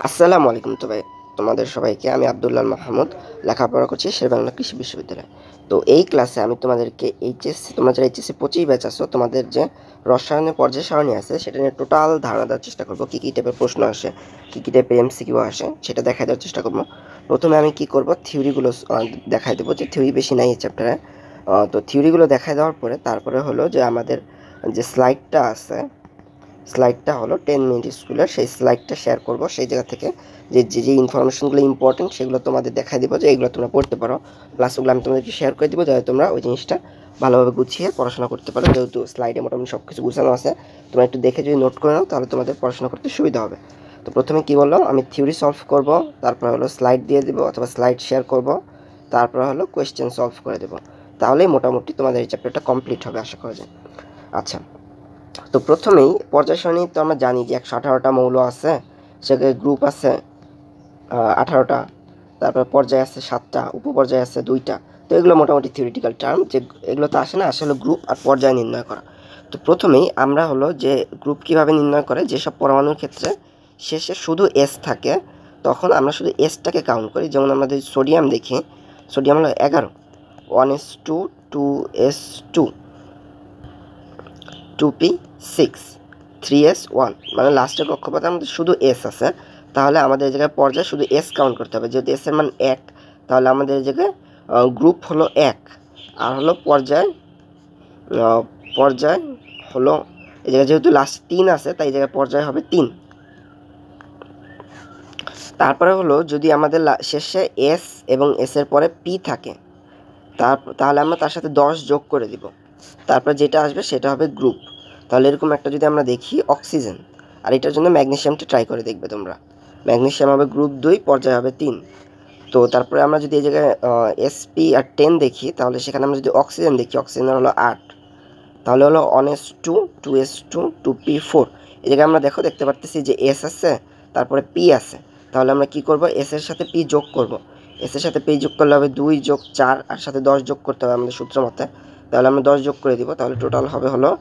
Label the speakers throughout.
Speaker 1: আসসালামু আলাইকুম। তোমাদের সবাইকে আমি আব্দুল্লাহ মাহমুদ লেখাপড়া করছি শেরেবাংলা কৃষি বিশ্ববিদ্যালয়ে। তো এই ক্লাসে আমি তোমাদেরকে তোমরা যারা এইচএসসি 25 ব্যাচ আছো, তোমাদের যে রসায়নের পর্যায় সারণী আছে সেটা নিয়ে টোটাল ধারণা দেওয়ার চেষ্টা করবো। কী কী টাইপের প্রশ্ন আসে, কী কী টাইপের এমসিকিউ আসে সেটা দেখাই দেওয়ার চেষ্টা করবো। প্রথমে আমি কি করব, থিওরিগুলো দেখাই দেবো, যে থিওরি বেশি নাই এই চ্যাপ্টারে। তো থিওরিগুলো দেখাই দেওয়ার পরে তারপরে হলো যে আমাদের যে স্লাইডটা হলো 10 মিনিট স্কুলের, সেই স্লাইডটা শেয়ার করব। সেই জায়গা থেকে যে যে যে ইনফরমেশনগুলো ইম্পর্টেন্ট সেগুলো তোমাদের দেখাই দেবো, যে এগুলো তোমরা পড়তে পারো। প্লাস ওগুলো আমি তোমাদেরকে শেয়ার করে দেবো, যাতে তোমরা ওই জিনিসটা ভালোভাবে গুছিয়ে পড়াশোনা করতে পারো। যেহেতু স্লাইডে মোটামুটি সব কিছু গুছানো আছে, তোমরা একটু দেখে যদি নোট করে নাও তাহলে তোমাদের পড়াশোনা করতে সুবিধা হবে। তো প্রথমে কি বললাম, আমি থিওরি সলভ করব, তারপর হলো স্লাইড দিয়ে দেবো অথবা স্লাইড শেয়ার করব, তারপর হলো কোয়েশ্চেন সলভ করে দেবো। তাহলেই মোটামুটি তোমাদের এই চ্যাপ্টারটা কমপ্লিট হবে আশা করা যায়। আচ্ছা, তো প্রথমেই পর্যায় সারণী তো আমরা জানি যে 118টা মৌল আছে, সেখানে গ্রুপ আছে 18টা, তারপর পর্যায় আছে 7টা, উপপর্যায় আছে 2টা। তো এগুলো মোটামুটি থিওরিটিক্যাল টার্ম, যে এগুলো তো আসে না, আসলে গ্রুপ আর পর্যায় নির্ণয় করা। তো প্রথমেই আমরা হলো যে গ্রুপ কিভাবে নির্ণয় করে, যেসব পরমাণুর ক্ষেত্রে শেষে শুধু এস থাকে তখন আমরা শুধু এসটাকে কাউন্ট করি। যেমন আমরা যদি সোডিয়াম দেখি, সোডিয়াম হলো 11, 1s2, 2s2, 2p6, 3s1, মানে লাস্টের কক্ষপথে আমাদের শুধু এস আছে, তাহলে আমাদের এই জায়গায় পর্যায়ে শুধু এস কাউন্ট করতে হবে। যেহেতু এস এর মান 1, তাহলে আমাদের এই জায়গায় গ্রুপ হলো 1, আর হলো পর্যায় হলো এই জায়গায় যেহেতু লাস্ট 3 আছে, তাই এই জায়গায় পর্যায় হবে 3। তারপরে হলো যদি আমাদের শেষে এস এবং এস এর পরে পি থাকে, তাহলে আমরা তার সাথে 10 যোগ করে দিব, তারপর যেটা আসবে সেটা হবে গ্রুপ। তাহলে এরকম একটা যদি আমরা দেখি অক্সিজেন, আর এটার জন্য ম্যাগনেসিয়ামটা ট্রাই করে দেখবে তোমরা। ম্যাগনেসিয়াম হবে গ্রুপ 2, পর্যায় হবে 3। তো তারপরে আমরা যদি এই জায়গায় এসপি আর 10 দেখি, তাহলে সেখানে আমরা যদি অক্সিজেন দেখি, অক্সিজেন হলো 8, তাহলে হলো 1s2, 2s2, 2p4। এই জায়গায় আমরা দেখতে পারতেছি যে এস আছে, তারপরে পি আছে। তাহলে আমরা কি করব, এস এর সাথে পি যোগ করব। এস এর সাথে পি যোগ করলে হবে 2 যোগ 4, আর সাথে 10 যোগ করতে হবে আমাদের সূত্র মতে। তাহলে আমরা 10 যোগ করে দিব, তাহলে টোটাল হবে হলো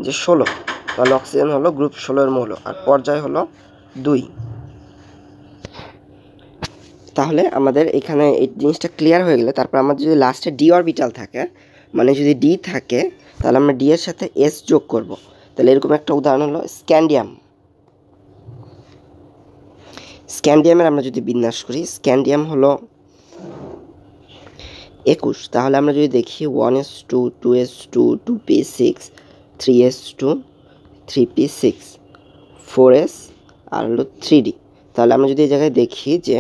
Speaker 1: যে 16। তাহলে অক্সিজেন হলো গ্রুপ 16 এর মৌল, আর পর্যায় হলো 2। তাহলে আমাদের এখানে এই জিনিসটা ক্লিয়ার হয়ে গেলে, তারপর আমাদের যদি লাস্টে ডি অরবিটাল থাকে, মানে যদি ডি থাকে, তাহলে আমরা ডি এর সাথে এস যোগ করব। তাহলে এরকম একটা উদাহরণ হলো স্ক্যান্ডিয়ামের আমরা যদি বিন্যাস করি, স্ক্যান্ডিয়াম হলো 21। তাহলে আমরা যদি দেখি 1s2, 2s2, 2p6, 3s2, 3p6, 4s, আর হলো 3d। তাহলে আমরা যদি এই জায়গায় দেখি যে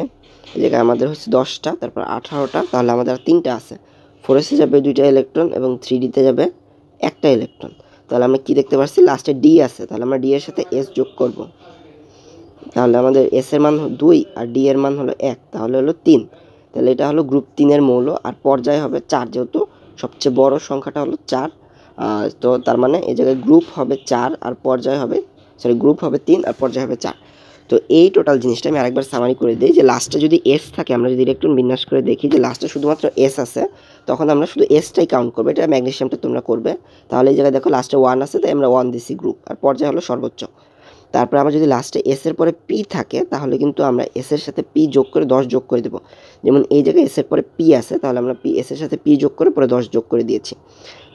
Speaker 1: এই জায়গায় আমাদের হচ্ছে 10টা, তারপর 18টা, তাহলে আমাদের আর 3টা আছে। 4s-এ যাবে 2টা ইলেকট্রন এবং 3d-তে যাবে 1টা ইলেকট্রন। তাহলে আমরা কি দেখতে পাচ্ছি, লাস্টে ডি আছে, তাহলে আমরা ডি এর সাথে এস যোগ করব। তাহলে আমাদের এস এর মান 2 আর ডি এর মান হলো 1, তাহলে হলো 3। তাহলে এটা হলো গ্রুপ 3 এর মৌল, আর পর্যায় হবে 4, যেহেতু সবচেয়ে বড় সংখ্যাটা হলো 4। তো তার মানে এই জায়গায় গ্রুপ হবে 4 আর পর্যায় হবে গ্রুপ হবে 3 আর পর্যায় হবে 4। তো এই টোটাল জিনিসটা আমি আরেকবার সামারি করে দিই, যে লাস্টে যদি এস থাকে, আমরা যদি ইলেকট্রন বিন্যাস করে দেখি যে লাস্টে শুধুমাত্র এস আছে, তখন আমরা শুধু এসটাই কাউন্ট করবো। এটা ম্যাগনেসিয়ামটা তোমরা করবে। তাহলে এই জায়গায় দেখো লাস্টে 1 আছে, তাই আমরা 1 দিছি গ্রুপ, আর পর্যায় হলো সর্বোচ্চ। তারপরে আমরা যদি লাস্টে এস এর পরে পি থাকে, তাহলে কিন্তু আমরা এস এর সাথে পি যোগ করে 10 যোগ করে দেবো। যেমন এই জায়গায় এস এর পরে পি আছে, তাহলে আমরা এস এর সাথে পি যোগ করে পরে 10 যোগ করে দিয়েছি।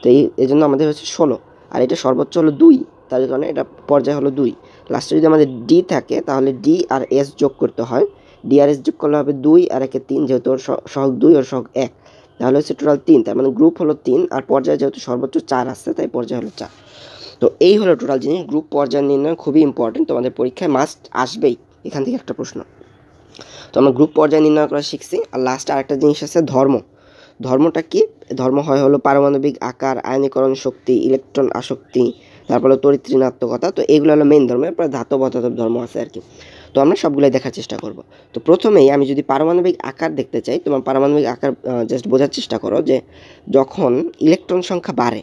Speaker 1: তো এই জন্য আমাদের হচ্ছে 16, আর এটা সর্বোচ্চ হলো 2, তার কারণে এটা পর্যায় হলো 2। লাস্টে যদি আমাদের ডি থাকে, তাহলে ডি আর এস যোগ করতে হয়। ডি আর এস যোগ করলে হবে 2 আর 1 3, যেহেতু ওর সহগ 2 আর সহগ 1, তাহলে হচ্ছে টোটাল 3। তার মানে গ্রুপ হলো 3, আর পর্যায়ে যেহেতু সর্বোচ্চ 4 আসছে, তাই পর্যায় হলো 4। তো এই হলো টোটাল জিনিস। গ্রুপ পর্যায় নির্ণয় খুবই ইম্পর্টেন্ট, তোমাদের পরীক্ষায় মাস্ট আসবেই এখান থেকে একটা প্রশ্ন। তো আমরা গ্রুপ পর্যায় নির্ণয় করা শিখছি। আর লাস্টে আরেকটা জিনিস আছে, ধর্মটা কি? ধর্ম হলো পারমাণবিক আকার, আয়নীকরণ শক্তি, ইলেকট্রন আসক্তি, তারপরে তড়িৎ ঋণাত্মকতা। তো এইগুলো হলো মেইন ধর্ম, এরপরে ধাতব ধর্ম আছে আর কি। তো আমরা সবগুলোই দেখার চেষ্টা করব। তো প্রথমেই আমি যদি পারমাণবিক আকার দেখতে চাই, তোমার পারমাণবিক আকার জাস্ট বোঝার চেষ্টা করো, যে যখন ইলেকট্রন সংখ্যা বাড়ে,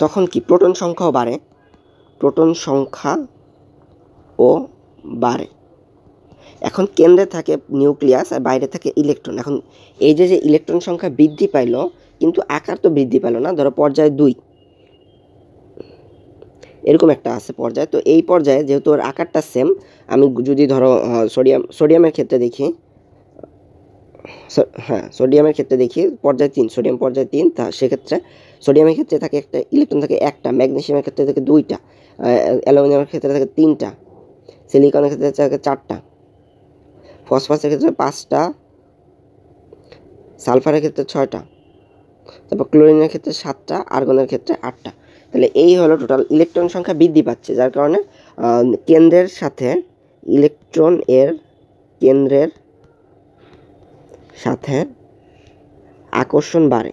Speaker 1: তখন কি প্রোটন সংখ্যাও বাড়ে। এখন কেন্দ্রে থাকে নিউক্লিয়াস আর বাইরে থাকে ইলেকট্রন। এখন এই যে ইলেকট্রন সংখ্যা বৃদ্ধি পাইল, কিন্তু আকার তো বৃদ্ধি পেল না। ধরো পর্যায় 2 এরকম একটা আছে পর্যায়। তো এই পর্যায়ে যেহেতু ওর আকারটা সেম, আমি যদি ধরো সোডিয়ামের ক্ষেত্রে দেখি, হ্যাঁ সোডিয়ামের ক্ষেত্রে দেখি পর্যায় 3, সোডিয়াম পর্যায় 3, তা সেক্ষেত্রে সোডিয়ামের ক্ষেত্রে থাকে একটা ইলেকট্রন থাকে একটা, ম্যাগনেসিয়ামের ক্ষেত্রে থাকে 2টা, অ্যালুমিনিয়ামের ক্ষেত্রে থাকে 3টা, সিলিকনের ক্ষেত্রে থাকে 4টা, ফসফরাসের ক্ষেত্রে 5টা, সালফারের ক্ষেত্রে 6টা, তারপর ক্লোরিনের ক্ষেত্রে 7টা, আর্গনের ক্ষেত্রে 8টা। তাহলে এই হলো টোটাল ইলেকট্রন সংখ্যা বৃদ্ধি পাচ্ছে, যার কারণে কেন্দ্রের সাথে ইলেকট্রন এর কেন্দ্রের সাথে আকর্ষণ বাড়ে।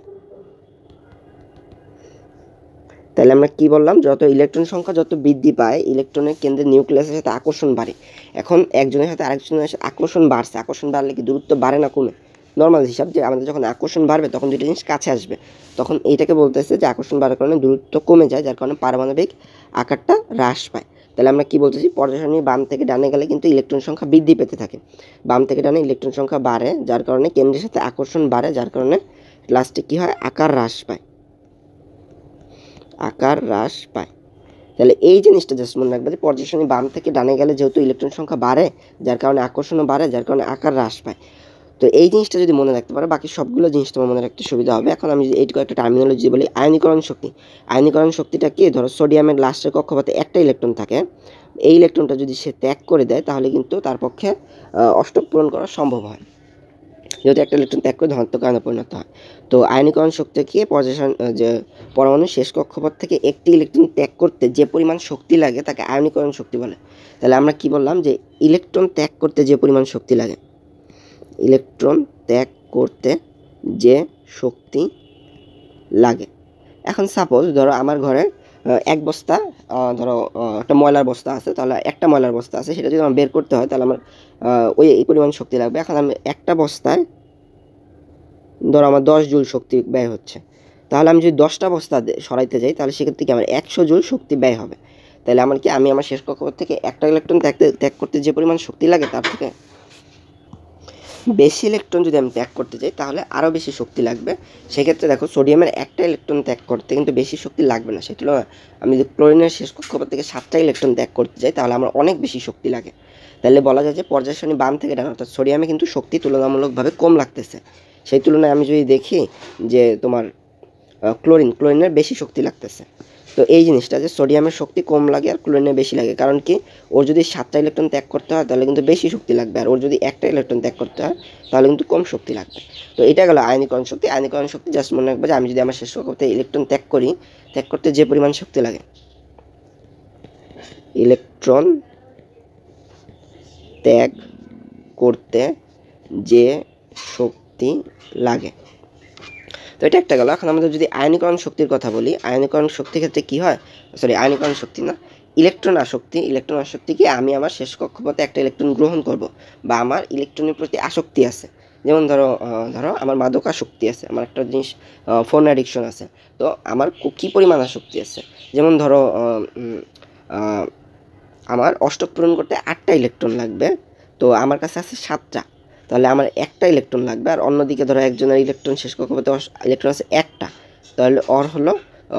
Speaker 1: তাহলে আমরা কি বললাম, যত ইলেকট্রন সংখ্যা যত বৃদ্ধি পায় ইলেকট্রনের কেন্দ্রের নিউক্লিয়াসের সাথে আকর্ষণ বাড়ে। এখন একজনের সাথে আরেকজনের সাথে আকর্ষণ বাড়ছে, আকর্ষণ বাড়লে কি দূরত্ব বাড়ে না কমে? নর্মাল হিসাব যে আমাদের যখন আকর্ষণ বাড়বে তখন দুটো জিনিস কাছে আসবে, তখন এইটাকে বলতেছে যে আকর্ষণ বাড়ার কারণে দূরত্ব কমে যায়, যার কারণে পারমাণবিক আকারটা হ্রাস পায়। তাহলে আমরা কি বলতেছি, পর্যায় সারণী বাম থেকে ডানে গেলে কিন্তু ইলেকট্রন সংখ্যা বৃদ্ধি পেতে থাকে, বাম থেকে ডানে ইলেকট্রন সংখ্যা বাড়ে, যার কারণে কেন্দ্রের সাথে আকর্ষণ বাড়ে, যার কারণে লাস্টে কি হয়, আকার হ্রাস পায়, আকার হ্রাস পায়। তাহলে এই জিনিসটা জাস্ট মনে রাখবে যে পর্যায় সারণী বাম থেকে ডানে গেলে যেহেতু ইলেকট্রন সংখ্যা বাড়ে, যার কারণে আকর্ষণও বাড়ে, যার কারণে আকার হ্রাস পায়। তো এই জিনিসটা যদি মনে রাখতে পারো, বাকি সবগুলো জিনিস তোমার মনে রাখতে সুবিধা হবে। এখন আমি যদি এইটুকু একটা টার্মিনোলজি বলি, আয়নীকরণ শক্তি। আয়নীকরণ শক্তিটা কি, ধরো সোডিয়ামের লাস্টের কক্ষপথে একটা ইলেকট্রন থাকে, এই ইলেকট্রনটা যদি সে ত্যাগ করে দেয় তাহলে কিন্তু তার পক্ষে অষ্টক পূরণ করা সম্ভব হয়, যেহেতু একটা ইলেকট্রন ত্যাগ করে ধনাত্মক আয়নে পরিণত হয়। তো আয়নীকরণ শক্তি কি, যে পরমাণুর শেষ কক্ষপথ থেকে একটি ইলেকট্রন ত্যাগ করতে যে পরিমাণ শক্তি লাগে তাকে আয়নীকরণ শক্তি বলে। তাহলে আমরা কি বললাম, যে ইলেকট্রন ত্যাগ করতে যে পরিমাণ শক্তি লাগে, ইলেকট্রন ত্যাগ করতে যে শক্তি লাগে। এখন সাপোজ ধরো আমার ঘরে এক বস্তা ধরো একটা ময়লার বস্তা আছে, তাহলে একটা ময়লার বস্তা আছে, সেটা যদি আমার বের করতে হয় তাহলে আমার এই পরিমাণ শক্তি লাগবে। এখন আমি একটা বস্তায় ধরো আমার 10 জুল শক্তি ব্যয় হচ্ছে, তাহলে আমি যদি 10টা বস্তা সরাইতে যাই তাহলে সেক্ষেত্রে কি আমার 100 জুল শক্তি ব্যয় হবে। তাহলে আমার কি, আমি আমার শেষ কক্ষপথ থেকে একটা ইলেকট্রন ত্যাগ করতে যে পরিমাণ শক্তি লাগে তার থেকে বেশি ইলেকট্রন যদি আমি ত্যাগ করতে চাই তাহলে আরও বেশি শক্তি লাগবে। সেক্ষেত্রে দেখো সোডিয়ামের একটা ইলেকট্রন ত্যাগ করতে কিন্তু বেশি শক্তি লাগবে না, সেই তুলনায় আমি যদি ক্লোরিনের শেষ কক্ষপথ থেকে 7টা ইলেকট্রন ত্যাগ করতে চাই তাহলে আমার অনেক বেশি শক্তি লাগে। তাহলে বলা যায় যে পর্যায় সারণী বাম থেকে ডান, অর্থাৎ সোডিয়ামে কিন্তু শক্তি তুলনামূলকভাবে কম লাগতেছে, সেই তুলনায় আমি যদি দেখি যে তোমার ক্লোরিনের বেশি শক্তি লাগতেছে। তো এই জিনিসটা যে সোডিয়ামের শক্তি কম লাগে আর ক্লোরিনের বেশি লাগে, কারণ কি, ওর যদি 7টা ইলেকট্রন ত্যাগ করতে হয় তাহলে কিন্তু বেশি শক্তি লাগবে, আর ওর যদি একটা ইলেকট্রন ত্যাগ করতে হয় তাহলে কিন্তু কম শক্তি লাগবে। তো এটা গেল আয়নীকরণ শক্তি। আয়নীকরণ শক্তি জাস্ট মনে রাখবে যে আমি যদি আমার শেষ কক্ষপথে ইলেকট্রন ত্যাগ করি, ত্যাগ করতে যে পরিমাণ শক্তি লাগে, ইলেকট্রন ত্যাগ করতে যে শক্তি লাগে। তো এটা একটা গেল। এখন আমাদের যদি আয়নীকরণ শক্তির কথা বলি, আয়নীকরণ শক্তির ক্ষেত্রে কী হয়, আয়নীকরণ শক্তি না, ইলেকট্রন আসক্তি। ইলেকট্রন আসক্তি কি, আমি আমার শেষ কক্ষপথে একটা ইলেকট্রন গ্রহণ করব, বা আমার ইলেকট্রনের প্রতি আসক্তি আছে, যেমন ধরো আমার মাদক আসক্তি আছে, আমার একটা জিনিস ফোন অ্যাডিকশন আছে, তো আমার কী পরিমাণ আসক্তি আছে, যেমন ধরো আমার অষ্টক পূরণ করতে 8টা ইলেকট্রন লাগবে, তো আমার কাছে আছে 7টা, তাহলে আমার একটা ইলেকট্রন লাগবে। আর অন্যদিকে ধরো একজনের ইলেকট্রন শেষ কক্ষপথে ইলেকট্রন আছে একটা, তাহলে ওর হলো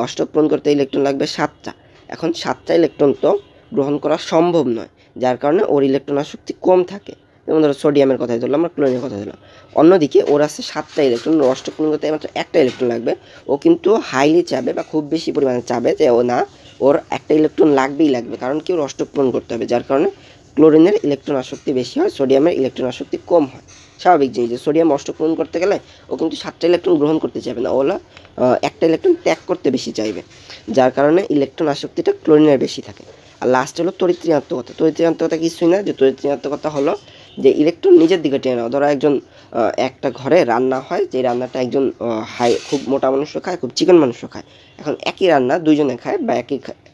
Speaker 1: অষ্টক পূরণ করতে ইলেকট্রন লাগবে 7টা। এখন 7টা ইলেকট্রন তো গ্রহণ করা সম্ভব নয়, যার কারণে ওর ইলেকট্রন আসক্তি কম থাকে। যেমন ধরো সোডিয়ামের কথাই ধরলাম, আমরা ক্লোরিনের কথা ধরলাম। অন্যদিকে ওর আছে 7টা ইলেকট্রন, অষ্টক পূরণ করতে মাত্র একটা ইলেকট্রন লাগবে, ও কিন্তু হাইলি চাবে বা খুব বেশি পরিমাণে চাবে যে ও না, ওর একটা ইলেকট্রন লাগবেই লাগবে, কারণ কি, ওর অষ্টক পূরণ করতে হবে, যার কারণে ক্লোরিনের ইলেকট্রন আসক্তি বেশি হয়, সোডিয়ামের ইলেকট্রন আসক্তি কম হয়। স্বাভাবিক জিনিস যে সোডিয়াম অষ্টক পূরণ করতে গেলে ও কিন্তু 7টা ইলেকট্রন গ্রহণ করতে চাইবে না, ওলা একটা ইলেকট্রন ত্যাগ করতে বেশি চাইবে, যার কারণে ইলেকট্রন আসক্তিটা ক্লোরিনের বেশি থাকে। আর লাস্ট হলো তড়িৎ ঋণাত্মকতা। তড়িৎ ঋণাত্মকতা কিছুই না, যে তড়িৎ ঋণাত্মকতা হলো যে ইলেকট্রন নিজের দিকে টেনে নেওয়া। ধরো একজন একটা ঘরে রান্না হয়, যে রান্নাটা একজন খুব মোটা মানুষও খায়, খুব চিকন মানুষও খায়। এখন একই রান্না দুইজনে খায়, বা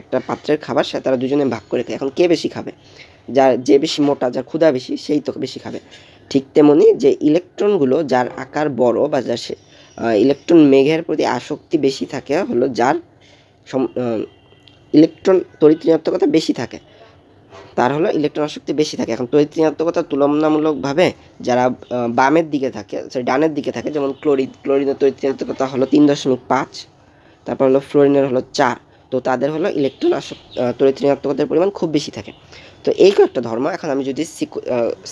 Speaker 1: একটা পাত্রের খাবার সে তারা দুজনে ভাগ করে খায়, এখন কে বেশি খাবে, যে বেশি মোটা, যার ক্ষুধা বেশি, সেই তো বেশি খাবে। ঠিক তেমনি যে ইলেকট্রনগুলো যার আকার বড় বা যার ইলেকট্রন মেঘের প্রতি আসক্তি বেশি থাকে হলো যার ইলেকট্রন তড়িৎ ঋণাত্মকতা বেশি থাকে। তার হলো ইলেকট্রন আসক্তি বেশি থাকে। এখন তড়িৎ ঋণাত্মকতা তুলনামূলকভাবে যারা বামের দিকে থাকে, ডানের দিকে থাকে, যেমন ক্লোরিনের তড়িৎ ঋণাত্মকতা হলো 3.5, তারপর হলো ফ্লোরিনের হলো 4, তো তাদের হলো ইলেকট্রন তড়িৎ ঋণাত্মকতার পরিমাণ খুব বেশি থাকে। তো এই কয়েকটা ধর্ম। এখন আমি যদি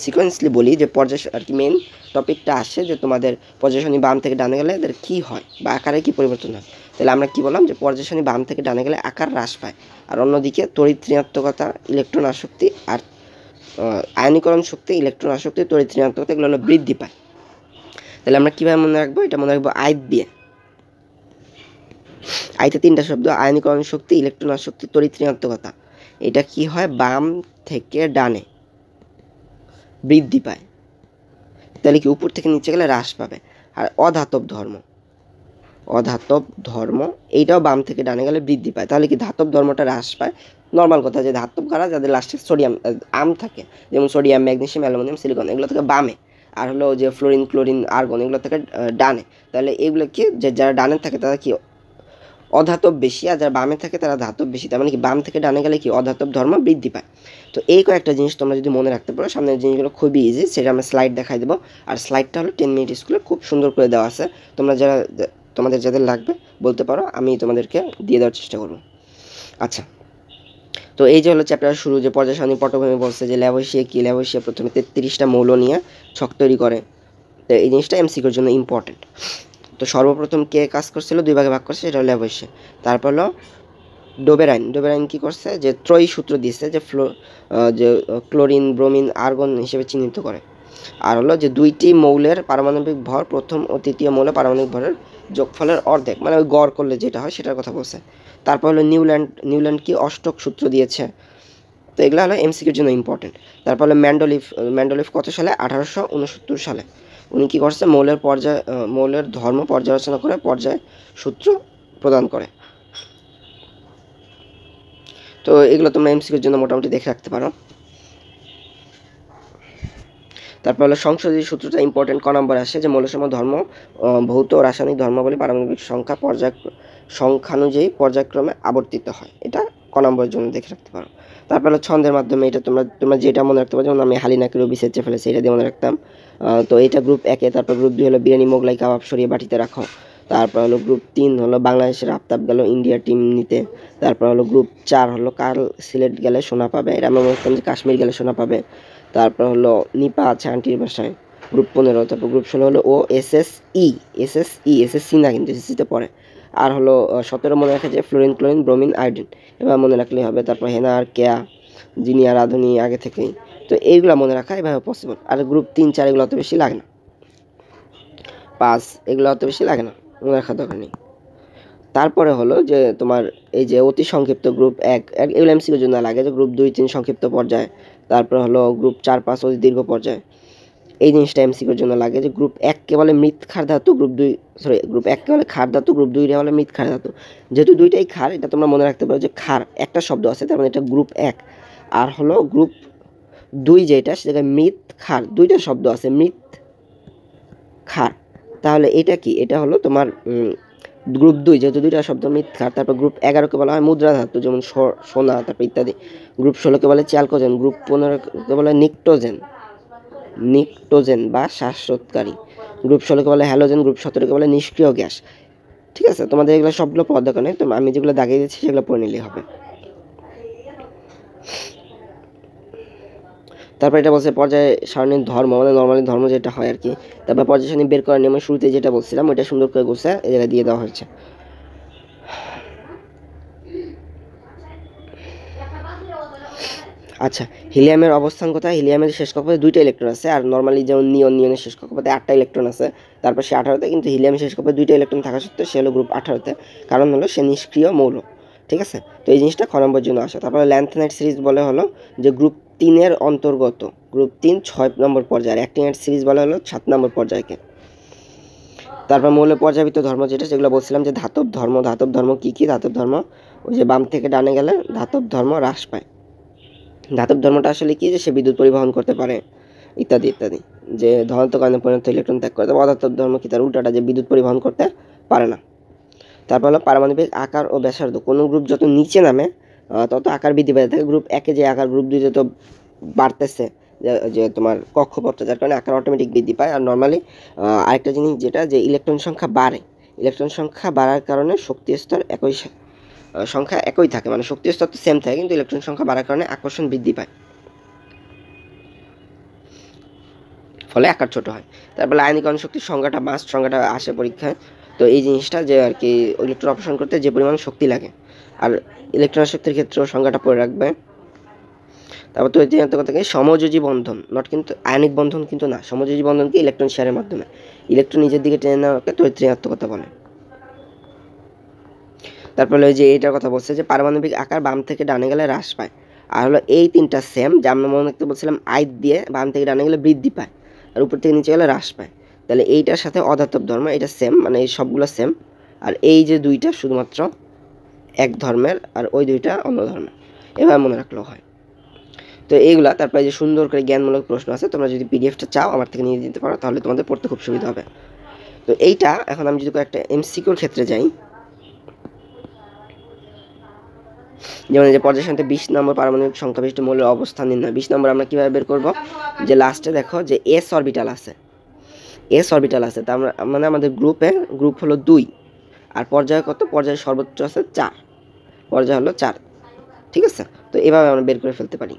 Speaker 1: সিকোয়েন্সলি বলি যে পর্যায় আর কি মেন টপিকটা আসে যে তোমাদের পর্যায় সারণী বাম থেকে ডানে গেলে এদের কী হয় বা আকারে কী পরিবর্তন হয়, তাহলে আমরা কি বললাম যে পর্যায় সারণী বাম থেকে ডানে গেলে আকার হ্রাস পায়, আর অন্যদিকে তড়িৎ ঋণাত্মকতা, ইলেকট্রন আসক্তি আর আয়নীকরণ শক্তি, ইলেকট্রন আসক্তি, তড়িৎ ঋণাত্মকতা এগুলো হলো বৃদ্ধি পায়। তাহলে আমরা কীভাবে মনে রাখবো? এটা মনে রাখবো আই দিয়ে। আইতে 3টা শব্দ: আয়নীকরণ শক্তি, ইলেকট্রন আসক্তি, তড়িৎ ঋণাত্মকতা। এটা কি হয়? বাম থেকে ডানে বৃদ্ধি পায়। তাহলে কি উপর থেকে নিচে গেলে হ্রাস পাবে। আর অধাতব ধর্ম এইটাও বাম থেকে ডানে গেলে বৃদ্ধি পায়। তাহলে কি ধাতব ধর্মটা হ্রাস পায়। নর্মাল কথা যে ধাতব কারা, যাদের লাস্টে সোডিয়াম থাকে, যেমন সোডিয়াম, ম্যাগনেসিয়াম, অ্যালুমিনিয়াম, সিলিকন, এগুলো থেকে বামে, আর হলো যে ফ্লোরিন, ক্লোরিন, আর্গন এগুলো থেকে ডানে। তাহলে এগুলো কি, যে যারা ডানে থাকে তারা কি অধাতব বেশি, আর যারা বামে থাকে তারা ধাতব বেশি। তার মানে কি বাম থেকে ডানে গেলে কি অধাতব ধর্ম বৃদ্ধি পায়। তো এই কয়েকটা জিনিস তোমরা যদি মনে রাখতে পারো, সামনের জিনিসগুলো খুবই ইজি, সেটা আমরা স্লাইড দেখাই দেবো। আর স্লাইডটা হলো 10 মিনিট স্কুলে খুব সুন্দর করে দেওয়া আছে। তোমরা তোমাদের যাদের লাগবে বলতে পারো, আমি তোমাদেরকে দিয়ে দেওয়ার চেষ্টা করবো। আচ্ছা, তো এই যে হলো চ্যাপ্টার শুরু, যে পর্যায় সারণী পটভূমি বলছে যে ল্যাভোইশিয়া কি। ল্যাভোইশিয়া প্রথমে 33টা মৌল নিয়ে ছক তৈরি করে। তো এই জিনিসটা এমসিকিউর জন্য ইম্পর্টেন্ট। তো সর্বপ্রথম কে কাজ করছিল, 2 ভাগে ভাগ করছে, সেটা হলো ল্যাভোইশিয়া। তারপর হলো ডোবেরাইন কি করছে, যে ত্রয়ী সূত্র দিয়েছে, যে যে ক্লোরিন, ব্রোমিন, আর্গন হিসেবে চিহ্নিত করে। আর হলো যে 2টি মৌলের পারমাণবিক ভর প্রথম ও তৃতীয় মৌলের পারমাণবিক ভরের যোগফলের অর্ধেক, মানে ওই গড় করলে যেটা হয় সেটার কথা বলছে। তারপর হলো নিউল্যান্ড কি অষ্টক সূত্র দিয়েছে। তো এগুলো হলো এমসিকিউর জন্য ইম্পর্টেন্ট। তারপর হলো ম্যান্ডোলিফ কত সালে? 1869 সালে। উনি কী করছে? মৌলের ধর্ম পর্যালোচনা করে পর্যায় সূত্র প্রদান করে। তো এগুলো তোমরা এমসিকিউর জন্য মোটামুটি দেখে রাখতে পারো। তারপর হলো সংসদীয় সূত্রটা ইম্পর্টেন্ট, ক নম্বর আসে, যে মৌলসমূহ ধর্ম ভৌত ও রাসায়নিক ধর্মাবলী পারমাণবিক সংখ্যানুযায়ী পর্যায়ক্রমে আবর্তিত হয়। এটা ক নম্বরের জন্য দেখে রাখতে পারো। তারপর হলো ছন্দের মাধ্যমে, এটা তোমরা যেটা মনে রাখতে পারো, যেমন আমি হালিনাকে রবি সেচে ফেলেছি, এটা দিয়ে মনে রাখতাম। তো এটা গ্রুপ 1-এ। তারপর গ্রুপ 2 হলো বিরিয়ানি, মোগলাই, কাবাব সরিয়ে বাটিতে রাখো। তারপর হলো গ্রুপ 3 হলো বাংলাদেশের আফতাব গেল ইন্ডিয়া টিম নিতে। তারপর হলো গ্রুপ 4 হলো কার্ল সিলেট গেলে সোনা পাবে, এটা আমরা মনে করতাম যে কাশ্মীর গেলে সোনা পাবে। তারপর হলো নিপা আছে আন্টির বাসায়, গ্রুপ 15। তারপর গ্রুপ 16 হলো ও এসএসসি না, কিন্তু এসএসসিতে পড়ে। আর হলো 17 মনে রাখা যায় ফ্লোরিন, ক্লোরিন, ব্রোমিন, আয়োডিন, এবার মনে রাখলেই হবে। তারপর হেনা আর কেয়া, যিনি আর রাধুনি আগে থেকেই। তো এইগুলো মনে রাখা এভাবে পসিবল। আর গ্রুপ 3, 4 এগুলো অত বেশি লাগে না। 5 এগুলো অত বেশি লাগে না, মনে রাখার দরকার নেই। তারপরে হলো যে তোমার এই যে অতি সংক্ষিপ্ত গ্রুপ 1 এগুলো এমসিকিউর জন্য লাগে, যে গ্রুপ 2, 3 সংক্ষিপ্ত পর্যায়। তারপর হলো গ্রুপ 4, 5 অতি দীর্ঘ পর্যায়। এই জিনিসটা এমসিকিউর জন্য লাগে, যে গ্রুপ 1 কে বলে মৃৎ ক্ষার ধাতু, গ্রুপ 1 কে বলে ক্ষার ধাতু, গ্রুপ 2 কে বলে মৃৎ ক্ষার ধাতু। যেহেতু দুইটাই ক্ষার, এটা তোমরা মনে রাখতে পারো যে ক্ষার একটা শব্দ আছে, তার মানে এটা গ্রুপ 1। আর হলো গ্রুপ 2 যেটা, সেটা মৃৎ ক্ষার, দুইটা শব্দ আছে, মৃৎ ক্ষার। তাহলে এটা কি? এটা হলো তোমার গ্রুপ 2, যেহেতু দুইটা শব্দ মৃৎ ক্ষার। তারপর গ্রুপ 11 কে বলা হয় মুদ্রা ধাতু, যেমন সোনা, তারপর ইত্যাদি। গ্রুপ 16 কে বলে চ্যালকোজেন, গ্রুপ 15 কে বলে নিকটোজেন বা শ্বাসরোধকারী, গ্রুপ 16 কে বলে হ্যালোজেন, গ্রুপ 17 কে বলে নিষ্ক্রিয় গ্যাস। ঠিক আছে, তোমাদের এগুলো সবগুলো পড়ার দরকার নেই, আমি যেগুলো দাগিয়ে দিচ্ছি সেগুলো পড়ে নিলেই হবে। তারপর এটা বলছে পর্যায় সারণীর ধর্ম, মানে নর্মালি ধর্ম যেটা হয় আর কি। তারপর পর্যায় সারণী বের করার নিয়মে শুরুতে যেটা বলছিলাম ওইটা সুন্দর করে বলছে, এই জায়গায় দিয়ে দেওয়া হয়েছে। আচ্ছা, হিলিয়ামের অবস্থান কোথায়? হিলিয়ামের শেষ কক্ষপথে 2টা ইলেকট্রন আছে, আর নর্মালি যেমন নিয়নের শেষ কক্ষপথে 8টা ইলেকট্রন আছে। তারপর সে 18তে, কিন্তু হিলিয়ামের শেষ কক্ষপথে 2টা ইলেকট্রন থাকা সত্ত্বেও সে হলো গ্রুপ 18তে, কারণ হলো সে নিষ্ক্রিয় মৌল। ঠিক আছে, তো এই জিনিসটা খ নম্বর জন্য আসে। তারপরে ল্যান্থনাইট সিরিজ বলে হলো যে গ্রুপ 3-এর অন্তর্গত, গ্রুপ 3 6 নম্বর পর্যায়ে, আর অ্যাক্টিনাইট সিরিজ বলে হলো 7 নম্বর পর্যায়কে। তারপর মৌলের পর্যায়িত ধর্ম যেটা, সেগুলো বলছিলাম যে ধাতব ধর্ম কী কী? ধাতব ধর্ম ওই যে বাম থেকে ডানে গেলে ধাতব ধর্ম হ্রাস পায়। ধাতব ধর্মটা আসলে কি? যে সে বিদ্যুৎ পরিবহন করতে পারে ইত্যাদি ইত্যাদি, যে ধনাত্মক আয়নে পরিণত ইলেকট্রন ত্যাগ করে। তবে অধাতব ধর্ম কি? তার উল্টাটা, যে বিদ্যুৎ পরিবহন করতে পারে না। তারপর হলো পারমাণবিক আকার ও ব্যাসার্ধ, কোনো গ্রুপ যত নিচে নামে তত আকার বৃদ্ধি পেতে থাকে। গ্রুপ 1-এ যে আকার, গ্রুপ 2-তে তো বাড়তেছে যে তোমার কক্ষপথটা, যার কারণে আকার অটোমেটিক বৃদ্ধি পায়। আর নর্মালি আরেকটা জিনিস যেটা, যে ইলেকট্রন সংখ্যা বাড়ে, ইলেকট্রন সংখ্যা বাড়ার কারণে শক্তি স্তর সংখ্যা একই থাকে, মানে শক্তি স্তর তো সেম থাকে, কিন্তু ইলেকট্রন সংখ্যা বাড়ার কারণে আকর্ষণ বৃদ্ধি পায়, ফলে আকার ছোট হয়। তারপরে আয়নীকরণ শক্তির সংজ্ঞাটা মাস্ট, সংজ্ঞাটা আসে পরীক্ষায়। তো এই জিনিসটা যে আর কি ইলেকট্রন অপসারণ করতে যে পরিমাণ শক্তি লাগে, আর ইলেকট্রন শক্তির ক্ষেত্রেও সংজ্ঞাটা পড়ে রাখবে। তারপর তো কথা কি, সমযোজী বন্ধন, নট কিন্তু আয়নিক বন্ধন কিন্তু না, সমযোজী বন্ধনকে ইলেকট্রন শেয়ারের মাধ্যমে ইলেকট্রন নিজের দিকে টেনে নেওয়াকে তড়িৎ ঋণাত্মকতা বলে। তারপরে ওই যে এইটার কথা বলছে যে পারমাণবিক আকার বাম থেকে ডানে গেলে হ্রাস পায়। আর হলো এই তিনটা সেম, যা আমরা মনে রাখতে বলছিলাম আই দিয়ে বাম থেকে ডানে গেলে বৃদ্ধি পায়, আর উপর থেকে নিচে গেলে হ্রাস পায়। তাহলে এইটার সাথে অধাতব ধর্ম এটা সেম, মানে এই সবগুলো সেম। আর এই যে দুইটা শুধুমাত্র এক ধর্মের, আর ওই দুইটা অন্য ধর্মের, এভাবে মনে রাখলেও হয়। তো এইগুলা, তারপরে যে সুন্দর করে জ্ঞানমূলক প্রশ্ন আছে, তোমরা যদি পিডিএফটা চাও আমার থেকে নিয়ে দিতে পারো, তাহলে তোমাদের পড়তে খুব সুবিধা হবে। তো এইটা এখন আমি যদি একটা এমসিকিউর ক্ষেত্রে যাই, যেমন যে পর্যায় সারণীতে 20 নম্বর পারমাণবিক সংখ্যা বিশিষ্ট মৌলের অবস্থান নির্ণয়। 20 নম্বর আমরা কিভাবে বের করব, যে লাস্টে দেখো যে এস অরবিটাল আছে, এস অরবিটাল আছে, তা আমরা মানে আমাদের গ্রুপ হলো 2, আর পর্যায় কত, পর্যায় সর্বোচ্চ আছে 4, পর্যায় হলো 4, ঠিক আছে। তো এভাবে আমরা বের করে ফেলতে পারি।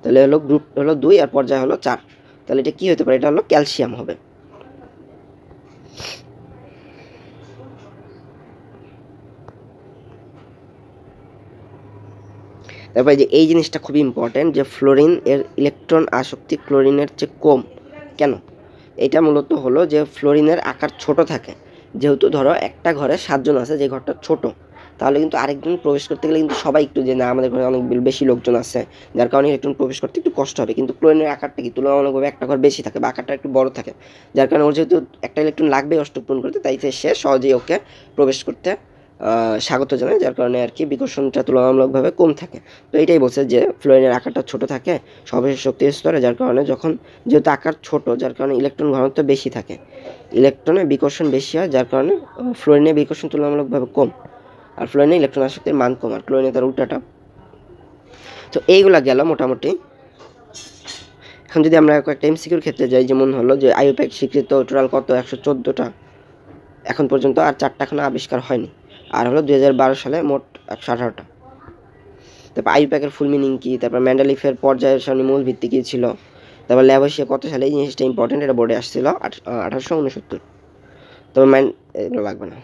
Speaker 1: তাহলে হলো গ্রুপ হলো 2 আর পর্যায় হলো 4, তাহলে এটা কি হতে পারে, এটা হলো ক্যালসিয়াম হবে। তারপরে যে এই জিনিসটা খুবই ইম্পর্টেন্ট, যে ফ্লোরিন এর ইলেকট্রন আসক্তি ক্লোরিনের চেয়ে কম কেন। এটা মূলত হলো যে ফ্লোরিনের আকার ছোট থাকে, যেহেতু ধরো একটা ঘরে 7 জন আছে, যে ঘরটা ছোট, তাহলে কিন্তু আরেকজন প্রবেশ করতে গেলে কিন্তু সবাই একটু, যে না আমাদের ঘরে অনেক বেশি লোকজন আছে, যার কারণে ইলেকট্রন প্রবেশ করতে একটু কষ্ট হবে। কিন্তু ক্লোরিনের আকারটা কি তুলনামূলকভাবে একটা ঘর বেশি থাকে, বা আকারটা একটু বড় থাকে, যার কারণে ওর যেহেতু একটা ইলেকট্রন লাগবে অষ্টক পূরণ করতে, তাই সে সহজেই ওকে প্রবেশ করতে স্বাগত জানায়, যার কারণে আর কি বিকর্ষণটা তুলনামূলকভাবে কম থাকে। তো এটাই বলছে যে ফ্লোরিনের আকারটা ছোট থাকে সর্বশেষ শক্তির স্তরে, যার কারণে যেহেতু আকার ছোট, যার কারণে ইলেকট্রন ঘনত্ব বেশি থাকে, ইলেকট্রনের বিকর্ষণ বেশি হয়, যার কারণে ফ্লোরিনের বিকর্ষণ তুলনামূলকভাবে কম, আর ফ্লোরিনে ইলেকট্রন আসক্তির মান কম, আর ক্লোরিনে তার উল্টাটা। তো এইগুলা গেল মোটামুটি। এখন যদি আমরা কয়েকটা এমসিকিউর ক্ষেত্রে যাই, যেমন হলো যে আইইউপ্যাক স্বীকৃত টোটাল কত, 114টা এখন পর্যন্ত, আর 4টা এখনো আবিষ্কার হয়নি। আর হলো 2012 সালে মোট 118টা। তারপর আইইউপ্যাকের ফুল মিনিং কি, তারপর ম্যান্ডেলিফের পর্যায়ের সারণী মূল ভিত্তি কী ছিল, তারপর ল্যাভোসিয়া কত সালে, এই জিনিসটা ইম্পর্টেন্ট, এটা বোর্ডে আসছিল 1869। তবে এগুলো লাগবে না।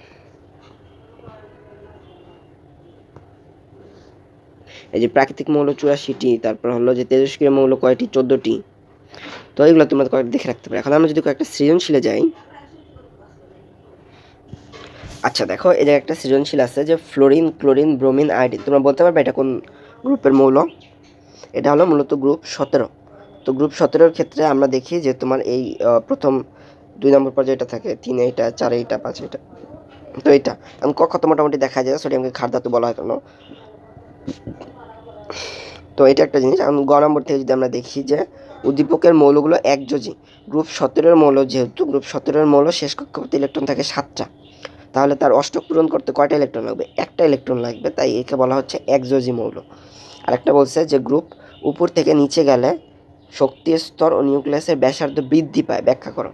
Speaker 1: এই যে প্রাকৃতিক মৌল 84টি, তারপর হলো যে তেজস্ক্রিয় মৌল কয়টি, 14টি। তো এগুলো তোমরা কয়েকটা দেখে রাখতে পারো। এখন আমরা যদি কয়েকটা সৃজনশীলে যাই, আচ্ছা দেখো এই যে একটা সৃজনশীল আছে যে ফ্লোরিন, ক্লোরিন, ব্রোমিন, আয়োডিন, তোমরা বলতে পারবে এটা কোন গ্রুপের মৌল। এটা হলো মূলত গ্রুপ 17। তো গ্রুপ 17-এর ক্ষেত্রে আমরা দেখি যে তোমার এই প্রথম 2 নম্বর পর্যায়ে এটা থাকে, 3 এইটা, 4 এইটা, 5 এইটা। তো এইটা আমি কত মোটামুটি দেখা যায়, সোডিয়ামকে ক্ষার ধাতু বলা হয় কেন। তো এটা একটা জিনিস। এখন গ নম্বর থেকে যদি আমরা দেখি যে উদ্দীপকের মৌলগুলো একযোজী, গ্রুপ 17-এর মৌল, যেহেতু গ্রুপ 17-এর মৌল শেষ কক্ষপথে ইলেকট্রন থাকে 7টা, তাহলে তার অষ্টক পূরণ করতে কয়টা ইলেকট্রন লাগবে, একটা ইলেকট্রন লাগবে, তাই একে বলা হচ্ছে একযোজী মৌল। আরেকটা বলছে যে গ্রুপ উপর থেকে নিচে গেলে শক্তি স্তর ও নিউক্লিয়াসের ব্যাসার্ধ বৃদ্ধি পায়, ব্যাখ্যা করো।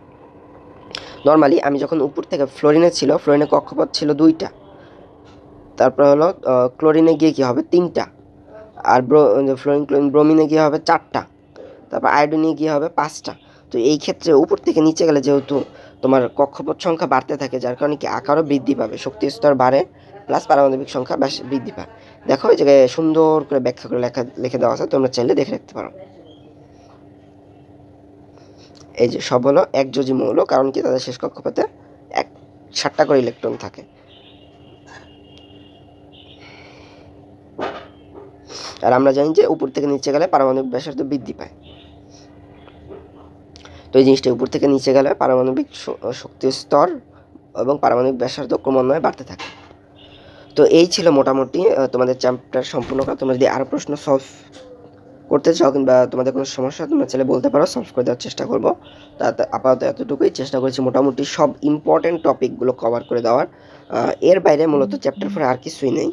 Speaker 1: নর্মালি আমি যখন উপর থেকে ফ্লোরিনে ছিল, ফ্লোরিনে কক্ষপথ ছিল 2টা, তারপর হলো ক্লোরিনে গিয়ে কী হবে 3টা, আর ব্রোমিনে গিয়ে হবে 4টা, তারপর আয়োডিনে গিয়ে হবে 5টা। তো এই ক্ষেত্রে উপর থেকে নিচে গেলে যেহেতু তোমার কক্ষপথ সংখ্যা বাড়তে থাকে, যার কারণে কি আকারও বৃদ্ধি পাবে, শক্তি স্তর বাড়ে, প্লাস পারমাণবিক সংখ্যা বৃদ্ধি পায়। দেখো এই জায়গায় সুন্দর করে ব্যাখ্যা করে লিখে দেওয়া আছে, তোমরা চাইলে দেখে রাখতে পারো। এই যে সব হলো একযোজী মৌল, কারণ কি তাদের শেষ কক্ষপথে 7টা করে ইলেকট্রন থাকে। আর আমরা জানি যে উপর থেকে নিচে গেলে পারমাণবিক ব্যাসার্ধ বৃদ্ধি পায়। তো এই জিনিসটা উপর থেকে নিচে গেলে পারমাণবিক শক্তি স্তর এবং পারমাণবিক ব্যাসার্ধ ক্রমান্বয়ে বাড়তে থাকে। তো এই ছিল মোটামুটি তোমাদের চ্যাপ্টার সম্পূর্ণ করা। তোমরা যদি আরও প্রশ্ন সলভ করতে চাও কিংবা তোমাদের কোনো সমস্যা তোমরা চাইলে বলতে পারো, সলভ করে দেওয়ার চেষ্টা করবো। আপাতত এতটুকুই চেষ্টা করেছি মোটামুটি সব ইম্পর্টেন্ট টপিকগুলো কভার করে দেওয়ার। এর বাইরে মূলত চ্যাপ্টার 4 আর কিছুই নেই।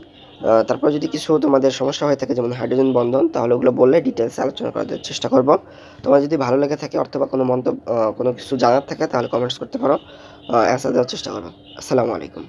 Speaker 1: তারপর যদি কিছু তোমাদের সমস্যা হয়ে থাকে যেমন হাইড্রোজেন বন্ধন, তাহলে ওগুলো বললে ডিটেলসে আলোচনা করার চেষ্টা করব। তোমার যদি ভালো লেগে থাকে অথবা কোনো মন্তব্য কোনো কিছু জানার থাকে তাহলে কমেন্টস করতে পারো, অ্যান্সার দেওয়ার চেষ্টা করবো। আসসালামু আলাইকুম।